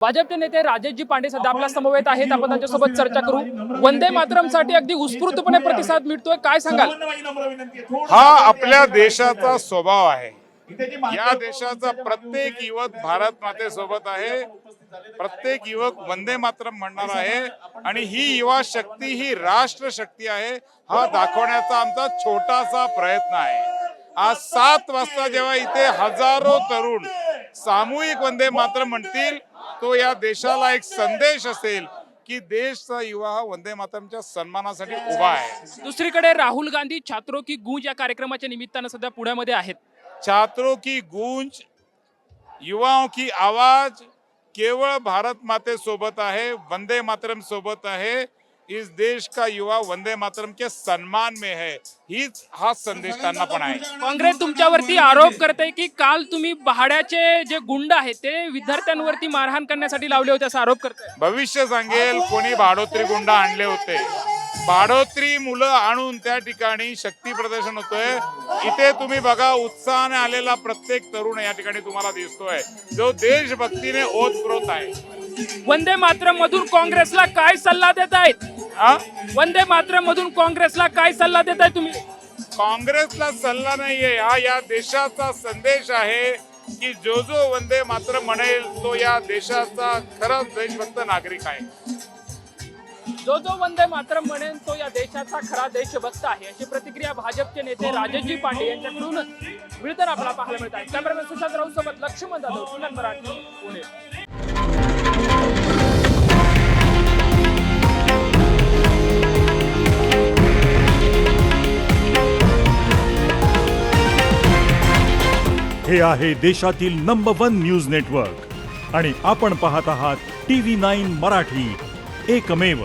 भाजपचे नेते राजेशजी पांडे सध्या आपल्या समवेत आहेत. आपण त्यांच्यासोबत चर्चा करू. वंदे मातरमसाठी अगदी उत्स्फूर्तपणे प्रतिसाद मिळतोय, काय सांगाल? हा आपल्या देशाचा स्वभाव आहे. या देशाचा प्रत्येक युवक भारत मातेसोबत आहे. प्रत्येक युवक वंदे मातरम म्हणणार आहे आणि ही युवा शक्ती ही राष्ट्र शक्ती आहे हा दाखवण्याचा आमचा छोटासा प्रयत्न आहे. आज 7 वाजता जेव्हा इथे हजारो तरुण सामूहिक वंदे मातरम म्हणतील तो या देशाला एक संदेश असेल की देशचा युवा हा वंदे मातरमच्या सन्मानासाठी उभा आहे. दुसरीकडे राहुल गांधी छात्रों की गूंज या कार्यक्रमाच्या निमित्तानं सध्या पुण्यामध्ये आहेत. छात्रों की गूंज, युवाओं की आवाज केवळ भारत माते सोबत आहे, वंदे मातरम सोबत आहे. इस देश का युवा वंदे मातरम के सम्मान में है. हीच हा संदेश त्यांना पण आहे. काँग्रेस तुमच्यावरती आरोप करते की काल तुम्ही पहाड्याचे जे गुंड आहेत ते विद्यार्थ्यांवरती मारहाण करण्यासाठी लावले होते असा आरोप करताय. भविष्य सांगेल कोणी भाडोत्री गुंड आणले होते. भाडोत्री मुलं आणून त्या ठिकाणी शक्ती प्रदर्शन होतोय. इथे तुम्ही बघा उत्साहाने आलेला प्रत्येक तरुण या ठिकाणी तुम्हाला दिसतोय जो देशभक्तीने ओतप्रोत आहे. वंदे मातरम मधून काँग्रेसला काय सल्ला देत आहेत? वंदे मातरम मधून काँग्रेसला काय सल्ला देताय तुम्ही? काँग्रेसला सल्ला नाहीये, हा या देशाचा संदेश आहे की जो जो वंदे मातरम म्हणेल तो या देशाचा खराच देशभक्त नागरिक आहे. जो जो वंदे मातरम म्हणेल तो या देशाचा खरा देशभक्त आहे अशी प्रतिक्रिया भाजपचे नेते राजेशजी पांडे यांच्याकडून मिळताना आपल्याला पाहायला मिळत आहे. कॅमेरामॅन सुशांत राऊत सोबत लक्ष्मण जाधव, पुणे मराठी, पुणे. हे आहे देशातील नंबर 1 न्यूज नेटवर्क आणि आपण पाहत आहात TV9 मराठी, एकमेव.